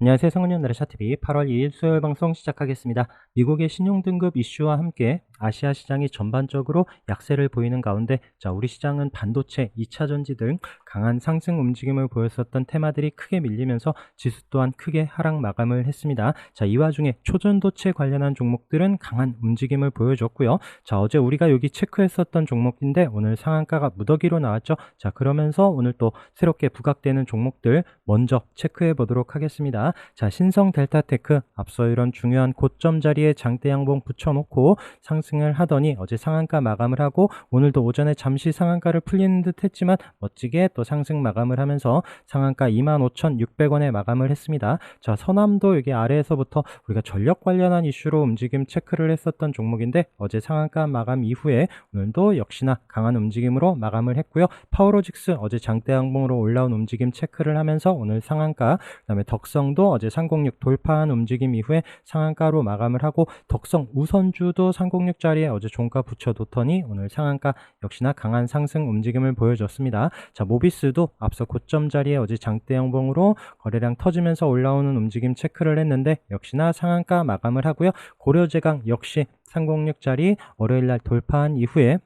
안녕하세요. 성은영 나라 차트비 8월 2일 수요일 방송 시작하겠습니다. 미국의 신용등급 이슈와 함께 아시아 시장이 전반적으로 약세를 보이는 가운데 우리 시장은 반도체, 2차 전지 등 강한 상승 움직임을 보였었던 테마들이 크게 밀리면서 지수 또한 크게 하락 마감을 했습니다. 이 와중에 초전도체 관련한 종목들은 강한 움직임을 보여줬고요. 어제 우리가 여기 체크했었던 종목인데 오늘 상한가가 무더기로 나왔죠. 그러면서 오늘 또 새롭게 부각되는 종목들 먼저 체크해 보도록 하겠습니다. 신성 델타테크 앞서 이런 중요한 고점 자리에 장대 양봉 붙여놓고 상승을 하더니 어제 상한가 마감을 하고 오늘도 오전에 잠시 상한가를 풀리는 듯 했지만 멋지게 또 상승 마감을 하면서 상한가 25,600원에 마감을 했습니다. 서남도 여기 아래에서부터 우리가 전력 관련한 이슈로 움직임 체크를 했었던 종목인데 어제 상한가 마감 이후에 오늘도 역시나 강한 움직임으로 마감을 했고요. 파워로직스 어제 장대 양봉으로 올라온 움직임 체크를 하면서 오늘 상한가, 그다음에 덕성도 어제 306 돌파한 움직임 이후에 상한가로 마감을 하고 덕성 우선주도 306 자리에 어제 종가 붙여뒀더니 오늘 상한가 역시나 강한 상승 움직임을 보여줬습니다. 모비스도 앞서 고점 자리에 어제 장대 양봉으로 거래량 터지면서 올라오는 움직임 체크를 했는데 역시나 상한가 마감을 하고요. 고려제강 역시 306 자리 월요일날 돌파한 이후에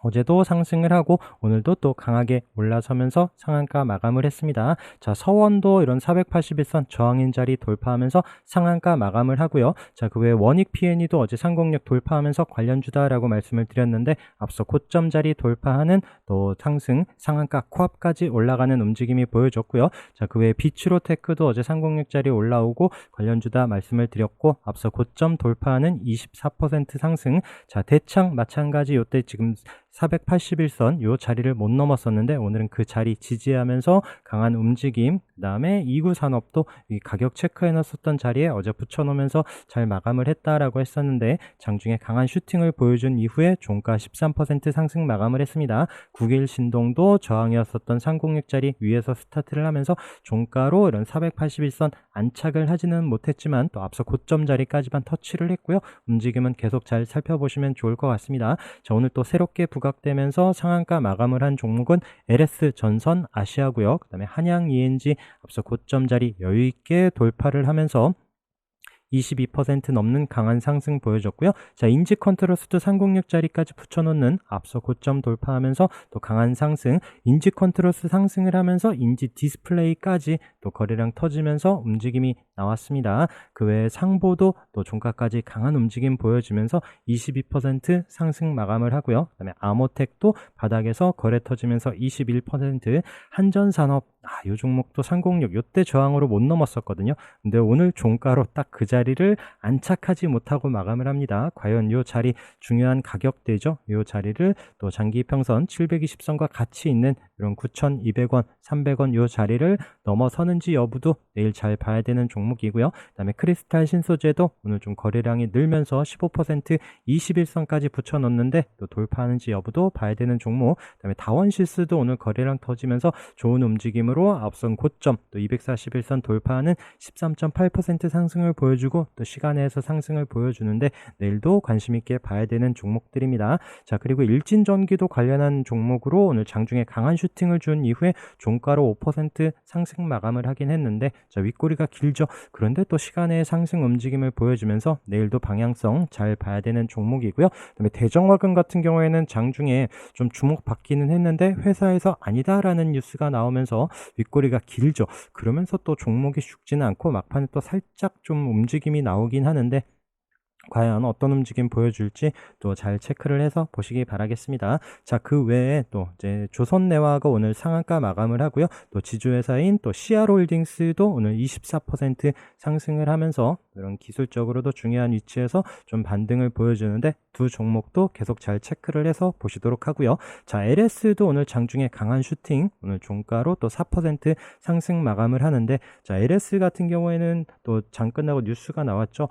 어제도 상승을 하고 오늘도 또 강하게 올라서면서 상한가 마감을 했습니다. 서원도 이런 481선 저항인 자리 돌파하면서 상한가 마감을 하고요. 그 외에 원익 PNE도 어제 306 돌파하면서 관련주다라고 말씀을 드렸는데 앞서 고점 자리 돌파하는 또 상승 상한가 코앞까지 올라가는 움직임이 보여줬고요. 그 외에 비츠로테크도 어제 306 자리 올라오고 관련주다 말씀을 드렸고 앞서 고점 돌파하는 24% 상승. 대창 마찬가지 요때 지금 481선 요 자리를 못 넘었었는데 오늘은 그 자리 지지하면서 강한 움직임, 그 다음에 이구산업도 이 가격 체크해 놨었던 자리에 어제 붙여놓으면서 잘 마감을 했다라고 했었는데 장중에 강한 슈팅을 보여준 이후에 종가 13% 상승 마감을 했습니다. 국일신동도 저항이었었던 306 자리 위에서 스타트를 하면서 종가로 이런 481선 안착을 하지는 못했지만 또 앞서 고점 자리까지만 터치를 했고요. 움직임은 계속 잘 살펴보시면 좋을 것 같습니다. 오늘 또 새롭게 부각되면서 상한가 마감을 한 종목은 LS 전선 아시아고요. 그다음에 한양 ENG 앞서 고점 자리 여유 있게 돌파를 하면서 22% 넘는 강한 상승 보여줬고요. 인지 컨트로스도 306 자리까지 붙여놓는 앞서 고점 돌파하면서 또 강한 상승, 인지 컨트로스 상승을 하면서 인지 디스플레이까지 또 거래량 터지면서 움직임이 나왔습니다. 그 외에 상보도 또 종가까지 강한 움직임 보여주면서 22% 상승 마감을 하고요. 그다음에 아모텍도 바닥에서 거래 터지면서 21%, 한전산업 이 종목도 306 요때 저항으로 못 넘었었거든요. 근데 오늘 종가로 딱 그 자리를 안착하지 못하고 마감을 합니다. 과연 요 자리 중요한 가격대죠. 요 자리를 또 장기 평선 720선과 같이 있는 이런 9,200원, 300원 요 자리를 넘어서는지 여부도 내일 잘 봐야 되는 종목이고요. 그다음에 크리스탈 신소재도 오늘 좀 거래량이 늘면서 15% 21선까지 붙여 놓는데 또 돌파하는지 여부도 봐야 되는 종목. 그다음에 다원실스도 오늘 거래량 터지면서 좋은 움직임으로 앞선 고점 또 241선 돌파하는 13.8% 상승을 보여주고 또 시간에서 상승을 보여주는데 내일도 관심 있게 봐야 되는 종목들입니다. 그리고 일진전기도 관련한 종목으로 오늘 장중에 강한 슈팅을 준 이후에 종가로 5% 상승 마감을 하긴 했는데 윗꼬리가 길죠. 그런데 또 시간의 상승 움직임을 보여주면서 내일도 방향성 잘 봐야 되는 종목이고요. 그다음에 대정화금 같은 경우에는 장중에 좀 주목받기는 했는데 회사에서 아니다라는 뉴스가 나오면서 윗꼬리가 길죠. 그러면서 또 종목이 죽지는 않고 막판에 또 살짝 좀 움직임이 나오긴 하는데 과연 어떤 움직임 보여줄지 또 잘 체크를 해서 보시기 바라겠습니다. 그 외에 또 이제 조선내화가 오늘 상한가 마감을 하고요. 또 지주회사인 또 CR홀딩스도 오늘 24% 상승을 하면서 이런 기술적으로도 중요한 위치에서 좀 반등을 보여주는데 두 종목도 계속 잘 체크를 해서 보시도록 하고요. LS도 오늘 장중에 강한 슈팅, 오늘 종가로 또 4% 상승 마감을 하는데 LS 같은 경우에는 또 장 끝나고 뉴스가 나왔죠.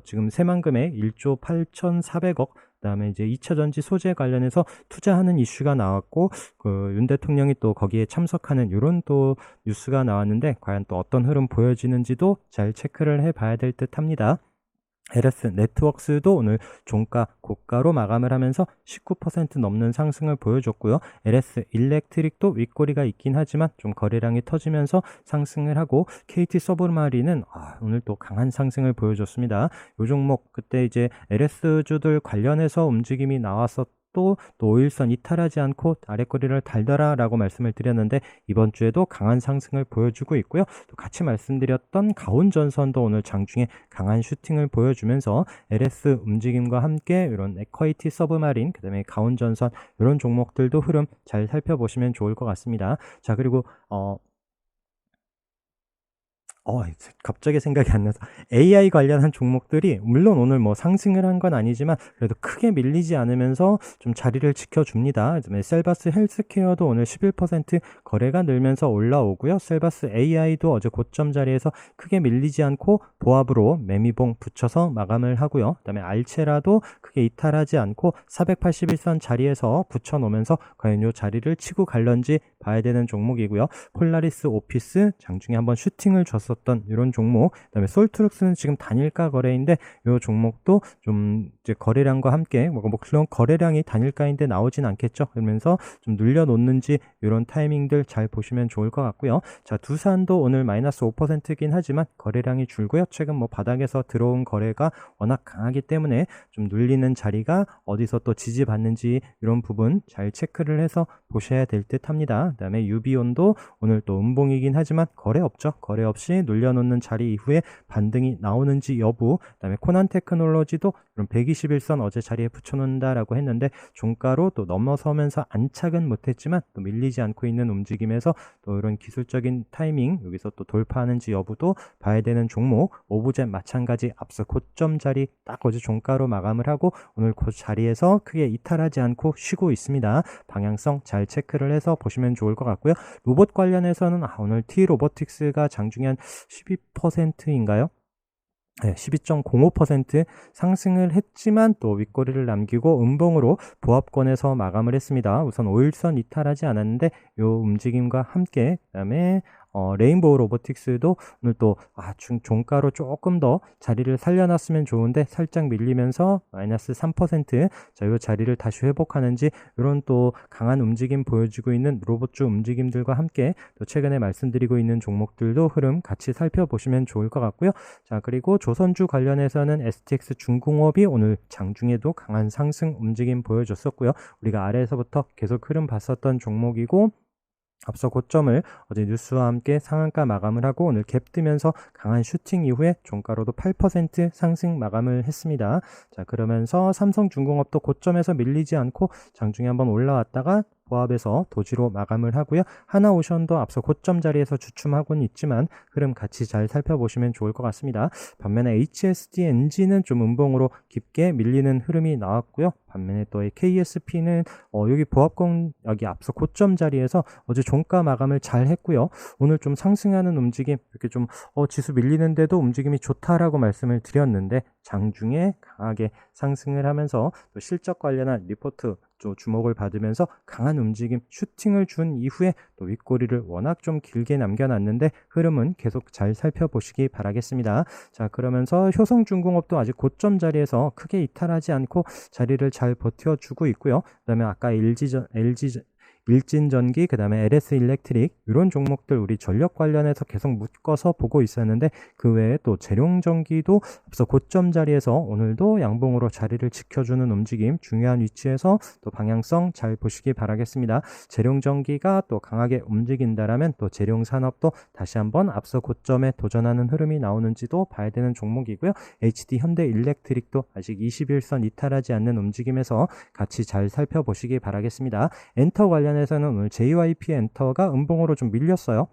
지금 새만금에 1조 8,400억, 그다음에 이제 2차 전지 소재 관련해서 투자하는 이슈가 나왔고 윤 대통령이 또 거기에 참석하는 이런 또 뉴스가 나왔는데 과연 또 어떤 흐름 보여지는지도 잘 체크를 해봐야 될 듯합니다. LS 네트워크스도 오늘 종가 고가로 마감을 하면서 19% 넘는 상승을 보여줬고요. LS 일렉트릭도 윗꼬리가 있긴 하지만 좀 거래량이 터지면서 상승을 하고, KT 서브마린은 오늘 또 강한 상승을 보여줬습니다. 이 종목 그때 이제 LS주들 관련해서 움직임이 나왔었 또 5일선 이탈하지 않고 아래꼬리를 달더라라고 말씀을 드렸는데, 이번 주에도 강한 상승을 보여주고 있고요. 또 같이 말씀드렸던 가온전선도 오늘 장중에 강한 슈팅을 보여주면서 LS 움직임과 함께 이런 KT 서브마린, 그 다음에 가온전선 이런 종목들도 흐름 잘 살펴보시면 좋을 것 같습니다. 자, 그리고 갑자기 생각이 안 나서, AI 관련한 종목들이 물론 오늘 뭐 상승을 한 건 아니지만 그래도 크게 밀리지 않으면서 좀 자리를 지켜줍니다. 그다음에 셀바스 헬스케어도 오늘 11% 거래가 늘면서 올라오고요. 셀바스 AI도 어제 고점 자리에서 크게 밀리지 않고 보합으로 매미봉 붙여서 마감을 하고요. 그다음에 알체라도 크게 이탈하지 않고 481선 자리에서 붙여놓으면서 과연 이 자리를 치고 갈런지 봐야 되는 종목이고요. 폴라리스 오피스 장중에 한번 슈팅을 줬었던 이런 종목, 그다음에 솔트룩스는 지금 단일가 거래인데 이 종목도 좀 이제 거래량과 함께 뭐 그런 거래량이 단일가인데 나오진 않겠죠. 그러면서 좀 눌려놓는지 이런 타이밍들 잘 보시면 좋을 것 같고요. 자, 두산도 오늘 마이너스 5%긴 하지만 거래량이 줄고요. 최근 뭐 바닥에서 들어온 거래가 워낙 강하기 때문에 좀 눌리는 자리가 어디서 또 지지받는지 이런 부분 잘 체크를 해서 보셔야 될 듯 합니다. 그 다음에 유비온도 오늘 또 음봉이긴 하지만 거래 없죠. 거래 없이 눌려놓는 자리 이후에 반등이 나오는지 여부, 그 다음에 코난 테크놀로지도 이런 121선 어제 자리에 붙여놓는다라고 했는데 종가로 또 넘어서면서 안착은 못했지만 또 밀리지 않고 있는 움직임에서 또 이런 기술적인 타이밍 여기서 또 돌파하는지 여부도 봐야 되는 종목. 오브젠 마찬가지 앞서 고점 자리 딱 어제 종가로 마감을 하고 오늘 그 자리에서 크게 이탈하지 않고 쉬고 있습니다. 방향성 잘 체크를 해서 보시면 좋을 것 같고요. 로봇 관련해서는 오늘 T-로보틱스가 장중에 한 12%인가요? 네, 12.05% 상승을 했지만 또 윗꼬리를 남기고 음봉으로 보합권에서 마감을 했습니다. 우선 5일선 이탈하지 않았는데 이 움직임과 함께, 그다음에 레인보우 로보틱스도 오늘 또 종가로 조금 더 자리를 살려놨으면 좋은데 살짝 밀리면서 마이너스 3%, 자, 이 자리를 다시 회복하는지 이런 또 강한 움직임 보여주고 있는 로봇주 움직임들과 함께 또 최근에 말씀드리고 있는 종목들도 흐름 같이 살펴보시면 좋을 것 같고요. 자, 그리고 조선주 관련해서는 STX 중공업이 오늘 장중에도 강한 상승 움직임 보여줬었고요. 우리가 아래에서부터 계속 흐름 봤었던 종목이고, 앞서 고점을 어제 뉴스와 함께 상한가 마감을 하고 오늘 갭 뜨면서 강한 슈팅 이후에 종가로도 8% 상승 마감을 했습니다. 자, 그러면서 삼성중공업도 고점에서 밀리지 않고 장중에 한번 올라왔다가 보합에서 도지로 마감을 하고요. 하나오션도 앞서 고점 자리에서 주춤하고는 있지만 흐름 같이 잘 살펴보시면 좋을 것 같습니다. 반면에 HSD 엔진은 좀 음봉으로 깊게 밀리는 흐름이 나왔고요. 반면에 또 KSP는 여기 보합권 여기 앞서 고점 자리에서 어제 종가 마감을 잘 했고요. 오늘 좀 상승하는 움직임, 이렇게 좀 지수 밀리는데도 움직임이 좋다라고 말씀을 드렸는데 장중에 강하게 상승을 하면서 또 실적 관련한 리포트 주목을 받으면서 강한 움직임 슈팅을 준 이후에 또 윗꼬리를 워낙 좀 길게 남겨놨는데 흐름은 계속 잘 살펴보시기 바라겠습니다. 자, 그러면서 효성중공업도 아직 고점 자리에서 크게 이탈하지 않고 자리를 잘 버텨주고 있고요. 그 다음에 아까 일진전기, 그 다음에 LS 일렉트릭 이런 종목들 우리 전력 관련해서 계속 묶어서 보고 있었는데 그 외에 또 재룡전기도 앞서 고점 자리에서 오늘도 양봉으로 자리를 지켜주는 움직임, 중요한 위치에서 또 방향성 잘 보시기 바라겠습니다. 재룡전기가 또 강하게 움직인다라면 또 재룡산업도 다시 한번 앞서 고점에 도전하는 흐름이 나오는지도 봐야 되는 종목이고요. HD 현대 일렉트릭도 아직 21선 이탈하지 않는 움직임에서 같이 잘 살펴보시기 바라겠습니다. 엔터 관련해서는 오늘 JYP 엔터가 음봉으로 좀 밀렸어요.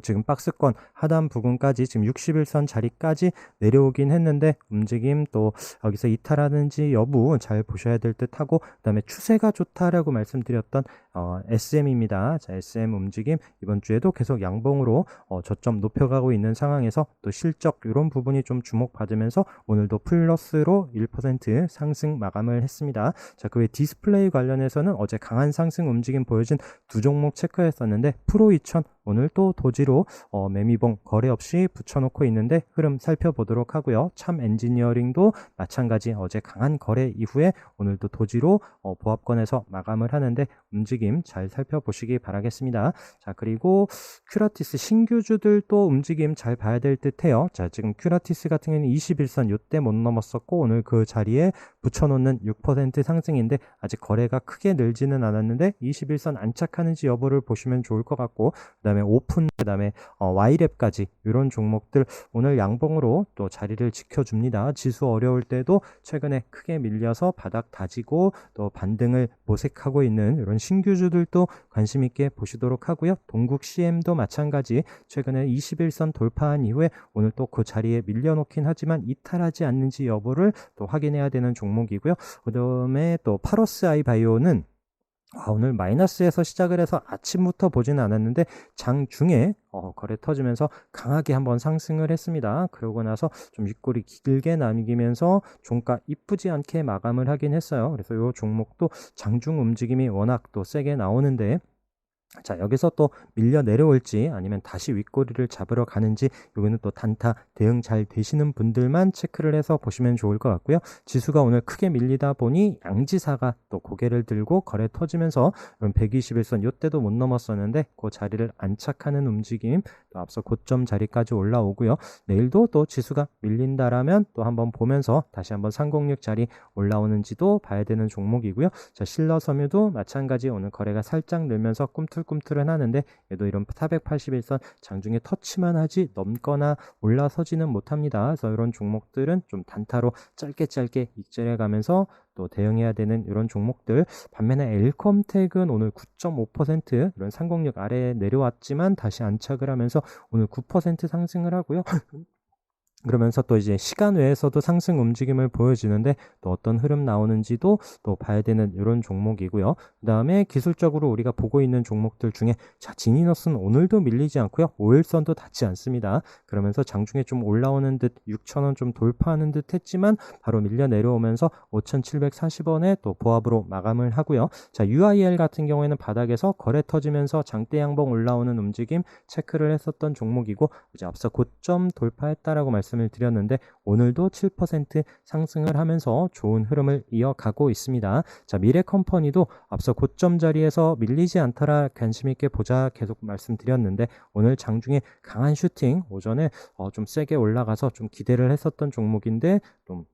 지금 박스권 하단 부근까지 지금 61선 자리까지 내려오긴 했는데 움직임 또 여기서 이탈하는지 여부 잘 보셔야 될 듯 하고, 그 다음에 추세가 좋다라고 말씀드렸던 SM입니다. 자, SM 움직임 이번 주에도 계속 양봉으로 저점 높여가고 있는 상황에서 또 실적 이런 부분이 좀 주목받으면서 오늘도 플러스로 1% 상승 마감을 했습니다. 자, 그 외 디스플레이 관련해서는 어제 강한 상승 움직임 보여준 두 종목 체크했었는데 프로2000 오늘 또 도지로 매미봉 거래 없이 붙여놓고 있는데 흐름 살펴보도록 하고요. 참 엔지니어링도 마찬가지 어제 강한 거래 이후에 오늘도 도지로 보합권에서 마감을 하는데 움직임 잘 살펴보시기 바라겠습니다. 자, 그리고 큐라티스 신규주들도 움직임 잘 봐야 될 듯해요. 자, 지금 큐라티스 같은 경우는 21선 요때 못 넘었었고 오늘 그 자리에 붙여놓는 6% 상승인데 아직 거래가 크게 늘지는 않았는데 21선 안착하는지 여부를 보시면 좋을 것 같고, 그 다음에 오픈, 그 다음에 Y랩까지 이런 종목들 오늘 양봉으로 또 자리를 지켜줍니다. 지수 어려울 때도 최근에 크게 밀려서 바닥 다지고 또 반등을 모색하고 있는 이런 신규주들도 관심 있게 보시도록 하고요. 동국 CM도 마찬가지 최근에 21선 돌파한 이후에 오늘 또 그 자리에 밀려놓긴 하지만 이탈하지 않는지 여부를 또 확인해야 되는 종목이고요. 그 다음에 또 파러스 아이바이오는 오늘 마이너스에서 시작을 해서 아침부터 보지는 않았는데 장중에 거래 터지면서 강하게 한번 상승을 했습니다. 그러고 나서 좀 윗골이 길게 남기면서 종가 이쁘지 않게 마감을 하긴 했어요. 그래서 이 종목도 장중 움직임이 워낙 또 세게 나오는데, 자, 여기서 또 밀려 내려올지 아니면 다시 윗꼬리를 잡으러 가는지 여기는 또 단타 대응 잘 되시는 분들만 체크를 해서 보시면 좋을 것 같고요. 지수가 오늘 크게 밀리다 보니 양지사가 또 고개를 들고 거래 터지면서 121선 요때도 못 넘었었는데 그 자리를 안착하는 움직임, 또 앞서 고점 자리까지 올라오고요. 내일도 또 지수가 밀린다라면 또 한번 보면서 다시 한번 306 자리 올라오는지도 봐야 되는 종목이고요. 자, 신러섬유도 마찬가지 오늘 거래가 살짝 늘면서 꿈틀꿈틀은 하는데 얘도 이런 481선 장중에 터치만 하지 넘거나 올라서지는 못합니다. 그래서 이런 종목들은 좀 단타로 짧게 익절해 가면서 또 대응해야 되는 이런 종목들. 반면에 엘컴텍은 오늘 9.5% 이런 306 아래에 내려왔지만 다시 안착을 하면서 오늘 9% 상승을 하고요. 그러면서 또 이제 시간 외에서도 상승 움직임을 보여주는데 또 어떤 흐름 나오는지도 또 봐야 되는 이런 종목이고요. 그 다음에 기술적으로 우리가 보고 있는 종목들 중에 자, 지니너스는 오늘도 밀리지 않고요. 5일선도 닿지 않습니다. 그러면서 장중에 좀 올라오는 듯 6,000원 좀 돌파하는 듯 했지만 바로 밀려 내려오면서 5,740원에 또 보합으로 마감을 하고요. 자, UIL 같은 경우에는 바닥에서 거래 터지면서 장대 양봉 올라오는 움직임 체크를 했었던 종목이고 이제 앞서 고점 돌파했다라고 말씀을 드렸는데 오늘도 7% 상승을 하면서 좋은 흐름을 이어가고 있습니다. 자, 미래컴퍼니도 앞서 고점 자리에서 밀리지 않더라 관심 있게 보자 계속 말씀드렸는데 오늘 장중에 강한 슈팅 오전에 좀 세게 올라가서 좀 기대를 했었던 종목인데 좀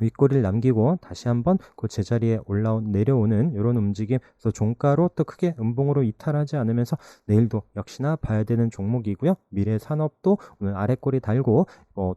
윗꼬리를 남기고 다시 한번 그 제자리에 내려오는 이런 움직임, 그래서 종가로 또 크게 음봉으로 이탈하지 않으면서 내일도 역시나 봐야 되는 종목이고요. 미래산업도 오늘 아래꼬리 달고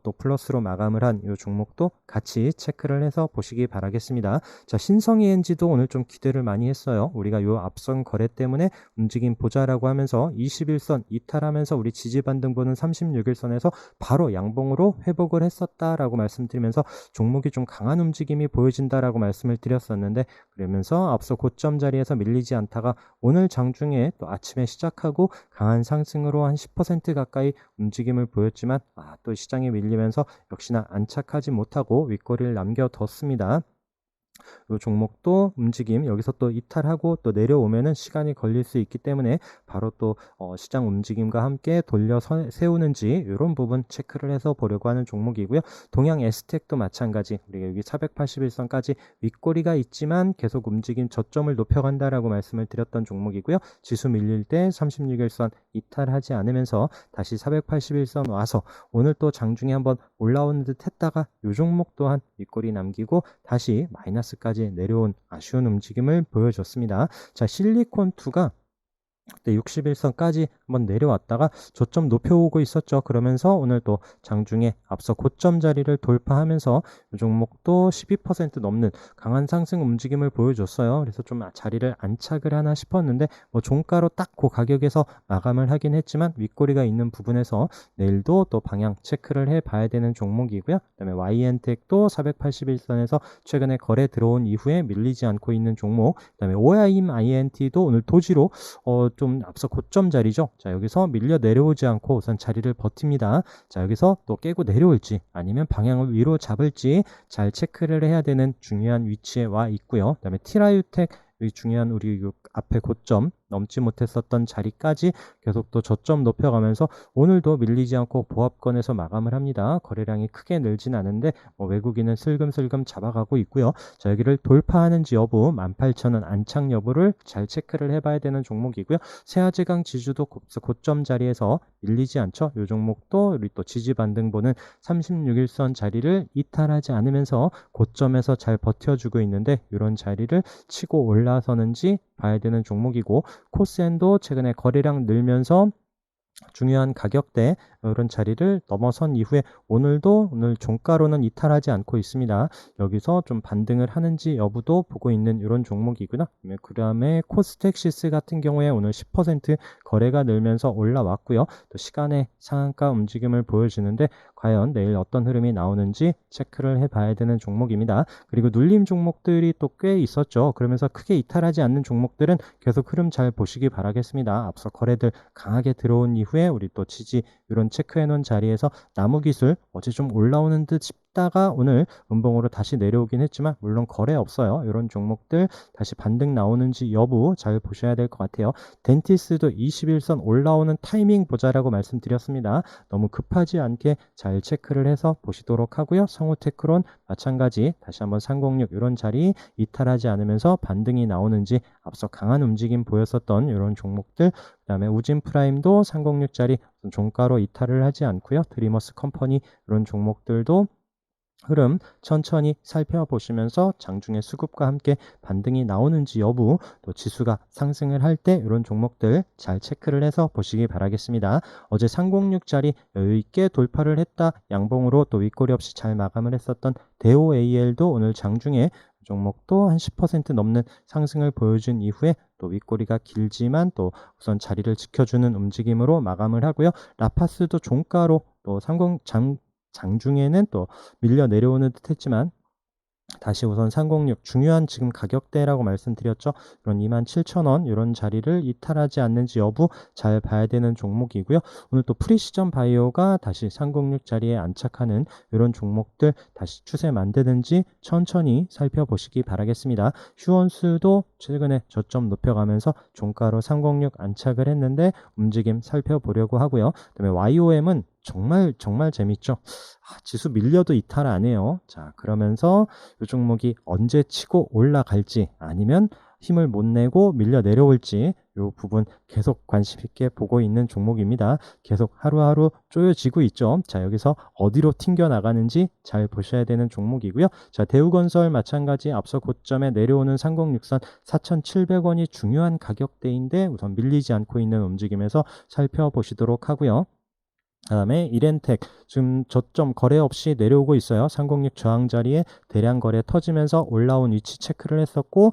또 플러스로 마감을 한 이 종목도 같이 체크를 해서 보시기 바라겠습니다. 자, 신성ENG도 오늘 좀 기대를 많이 했어요. 우리가 요 앞선 거래 때문에 움직임 보자라고 하면서 21선 이탈하면서 우리 지지반등 보는 36일선에서 바로 양봉으로 회복을 했었다라고 말씀드리면서 종목이 좀 강한 움직임이 보여진다라고 말씀을 드렸었는데, 그러면서 앞서 고점 자리에서 밀리지 않다가 오늘 장중에 또 아침에 시작하고 강한 상승으로 한 10% 가까이 움직임을 보였지만 또 시장에 밀리면서 역시나 안착하지 못하고 윗꼬리를 남겨뒀습니다. 이 종목도 움직임 여기서 또 이탈하고 또 내려오면은 시간이 걸릴 수 있기 때문에 바로 또 시장 움직임과 함께 돌려 세우는지 이런 부분 체크를 해서 보려고 하는 종목이고요. 동양 에스텍도 마찬가지 우리가 여기 481선까지 윗꼬리가 있지만 계속 움직임 저점을 높여간다라고 말씀을 드렸던 종목이고요. 지수 밀릴 때 36일선 이탈하지 않으면서 다시 481선 와서 오늘 또 장중에 한번 올라오는 듯 했다가 이 종목 또한 윗꼬리 남기고 다시 마이너스까지 내려온 아쉬운 움직임을 보여줬습니다. 자, 실리콘2가 그때 61선까지 한번 내려왔다가 저점 높여오고 있었죠. 그러면서 오늘 또 장중에 앞서 고점 자리를 돌파하면서 이 종목도 12% 넘는 강한 상승 움직임을 보여줬어요. 그래서 좀 자리를 안착을 하나 싶었는데 종가로 딱 그 가격에서 마감을 하긴 했지만 윗꼬리가 있는 부분에서 내일도 또 방향 체크를 해봐야 되는 종목이고요. 그 다음에 YN텍도 481선에서 최근에 거래 들어온 이후에 밀리지 않고 있는 종목, 그 다음에 OIM INT도 오늘 도지로 좀 앞서 고점 자리죠. 자, 여기서 밀려 내려오지 않고 우선 자리를 버팁니다. 자, 여기서 또 깨고 내려올지 아니면 방향을 위로 잡을지 잘 체크를 해야 되는 중요한 위치에 와 있고요. 그 다음에 티라유텍 중요한 우리 앞에 고점 넘지 못했었던 자리까지 계속 또 저점 높여가면서 오늘도 밀리지 않고 보합권에서 마감을 합니다. 거래량이 크게 늘진 않은데 외국인은 슬금슬금 잡아가고 있고요. 자, 여기를 돌파하는지 여부, 18,000원 안착 여부를 잘 체크를 해봐야 되는 종목이고요. 세아제강 지주도 고점 자리에서 밀리지 않죠. 이 종목도 우리 또 지지 반등 보는 36일선 자리를 이탈하지 않으면서 고점에서 잘 버텨주고 있는데 이런 자리를 치고 올라서는지 봐야 되는 종목이고, 코스엔도 최근에 거래량 늘면서 중요한 가격대 이런 자리를 넘어선 이후에 오늘 종가로는 이탈하지 않고 있습니다. 여기서 좀 반등을 하는지 여부도 보고 있는 이런 종목이구나. 그 다음에 코스텍시스 같은 경우에 오늘 10% 거래가 늘면서 올라왔고요. 또 시간의 상한가 움직임을 보여주는데 과연 내일 어떤 흐름이 나오는지 체크를 해봐야 되는 종목입니다. 그리고 눌림 종목들이 또 꽤 있었죠. 그러면서 크게 이탈하지 않는 종목들은 계속 흐름 잘 보시기 바라겠습니다. 앞서 거래들 강하게 들어온 이후에 우리 또 지지 이런 체크해 놓은 자리에서 나무기술 어제 좀 올라오는 듯 싶다가 오늘 음봉으로 다시 내려오긴 했지만 물론 거래 없어요. 이런 종목들 다시 반등 나오는지 여부 잘 보셔야 될 것 같아요. 덴티스도 21선 올라오는 타이밍 보자라고 말씀드렸습니다. 너무 급하지 않게 잘 체크를 해서 보시도록 하고요. 성우테크론 마찬가지 다시 한번 306 이런 자리 이탈하지 않으면서 반등이 나오는지, 앞서 강한 움직임 보였었던 이런 종목들, 그 다음에 우진 프라임도 306짜리 종가로 이탈을 하지 않고요. 드리머스 컴퍼니 이런 종목들도 흐름 천천히 살펴보시면서 장중에 수급과 함께 반등이 나오는지 여부, 또 지수가 상승을 할 때 이런 종목들 잘 체크를 해서 보시기 바라겠습니다. 어제 306짜리 여유있게 돌파를 했다 양봉으로 또 윗꼬리 없이 잘 마감을 했었던 대오AL도 오늘 장중에 종목도 한 10% 넘는 상승을 보여준 이후에 또 윗꼬리가 길지만 또 우선 자리를 지켜주는 움직임으로 마감을 하고요. 라파스도 종가로 또 장중에는 또 밀려 내려오는 듯 했지만 다시 우선 306 중요한 지금 가격대라고 말씀드렸죠. 이런 27,000원 이런 자리를 이탈하지 않는지 여부 잘 봐야 되는 종목이고요. 오늘 또 프리시전 바이오가 다시 306 자리에 안착하는 이런 종목들 다시 추세 만드는지 천천히 살펴보시기 바라겠습니다. 휴원수도 최근에 저점 높여가면서 종가로 306 안착을 했는데 움직임 살펴보려고 하고요. 그다음에 YOM은 정말 재밌죠. 지수 밀려도 이탈 안 해요. 자, 그러면서 이 종목이 언제 치고 올라갈지 아니면 힘을 못 내고 밀려 내려올지 이 부분 계속 관심 있게 보고 있는 종목입니다. 계속 하루하루 쪼여지고 있죠. 자, 여기서 어디로 튕겨 나가는지 잘 보셔야 되는 종목이고요. 자, 대우건설 마찬가지 앞서 고점에 내려오는 3063 4,700원이 중요한 가격대인데 우선 밀리지 않고 있는 움직임에서 살펴보시도록 하고요. 그 다음에 이렌텍 지금 저점 거래 없이 내려오고 있어요. 306 저항 자리에 대량 거래 터지면서 올라온 위치 체크를 했었고,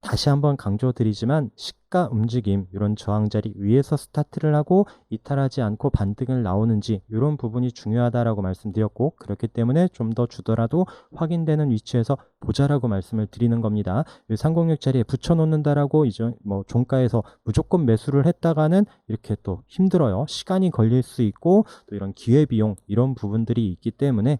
다시 한번 강조드리지만 시가 움직임 이런 저항 자리 위에서 스타트를 하고 이탈하지 않고 반등을 나오는지 이런 부분이 중요하다라고 말씀드렸고, 그렇기 때문에 좀 더 주더라도 확인되는 위치에서 보자라고 말씀을 드리는 겁니다. 306 자리에 붙여놓는다라고 이제 종가에서 무조건 매수를 했다가는 이렇게 또 힘들어요. 시간이 걸릴 수 있고 또 이런 기회비용 이런 부분들이 있기 때문에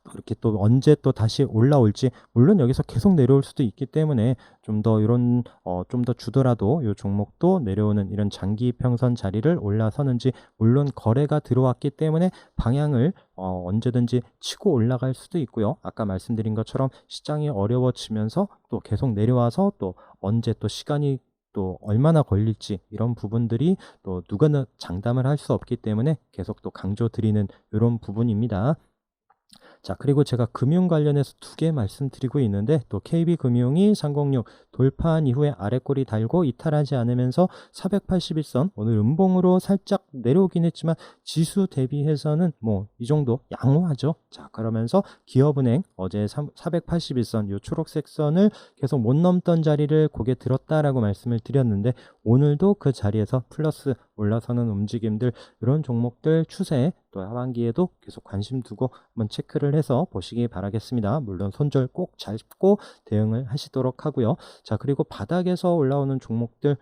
그렇게 또 언제 또 다시 올라올지, 물론 여기서 계속 내려올 수도 있기 때문에 좀 더 이런 좀 더 주더라도 이 종목도 내려오는 이런 장기 평선 자리를 올라서는지, 물론 거래가 들어왔기 때문에 방향을 언제든지 치고 올라갈 수도 있고요. 아까 말씀드린 것처럼 시장이 어려워지면서 또 계속 내려와서 또 언제 또 시간이 또 얼마나 걸릴지 이런 부분들이 또 누구나 장담을 할 수 없기 때문에 계속 또 강조드리는 이런 부분입니다. 자, 그리고 제가 금융 관련해서 두 개 말씀드리고 있는데, 또 KB금융이 306 돌파한 이후에 아래꼬리 달고 이탈하지 않으면서 481선 오늘 음봉으로 살짝 내려오긴 했지만 지수 대비해서는 이 정도 양호하죠. 자, 그러면서 기업은행 어제 481선 요 초록색 선을 계속 못 넘던 자리를 고개 들었다라고 말씀을 드렸는데, 오늘도 그 자리에서 플러스 올라서는 움직임들, 이런 종목들 추세 또 하반기에도 계속 관심 두고 한번 체크를 해서 보시기 바라겠습니다. 물론 손절 꼭 잡고 대응을 하시도록 하고요. 자, 그리고 바닥에서 올라오는 종목들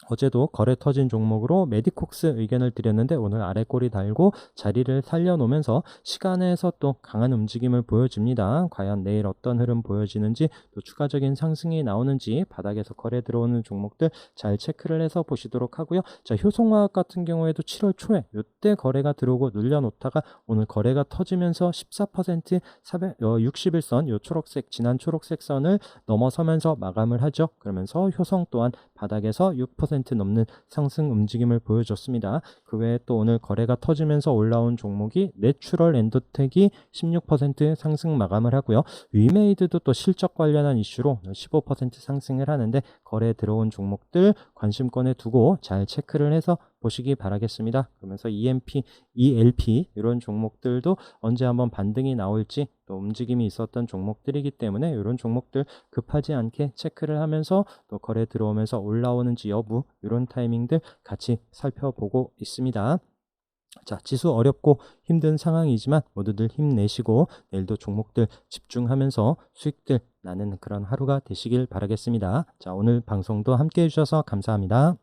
어제도 거래 터진 종목으로 메디콕스 의견을 드렸는데 오늘 아래 꼬리 달고 자리를 살려놓으면서 시간에서 또 강한 움직임을 보여줍니다. 과연 내일 어떤 흐름 보여지는지 또 추가적인 상승이 나오는지 바닥에서 거래 들어오는 종목들 잘 체크를 해서 보시도록 하고요. 자, 효성화학 같은 경우에도 7월 초에 이때 거래가 들어오고 눌려놓다가 오늘 거래가 터지면서 14% 460일선 요 초록색 지난 초록색 선을 넘어서면서 마감을 하죠. 그러면서 효성 또한 바닥에서 6% 넘는 상승 움직임을 보여줬습니다. 그 외에 또 오늘 거래가 터지면서 올라온 종목이 내추럴 엔도텍이 16% 상승 마감을 하고요. 위메이드도 또 실적 관련한 이슈로 15% 상승을 하는데 거래에 들어온 종목들 관심권에 두고 잘 체크를 해서 보시기 바라겠습니다. 그러면서 EMP, ELP 이런 종목들도 언제 한번 반등이 나올지 또 움직임이 있었던 종목들이기 때문에 이런 종목들 급하지 않게 체크를 하면서 또 거래 들어오면서 올라오는지 여부 이런 타이밍들 같이 살펴보고 있습니다. 자, 지수 어렵고 힘든 상황이지만 모두들 힘내시고 내일도 종목들 집중하면서 수익들 나는 그런 하루가 되시길 바라겠습니다. 자, 오늘 방송도 함께 해주셔서 감사합니다.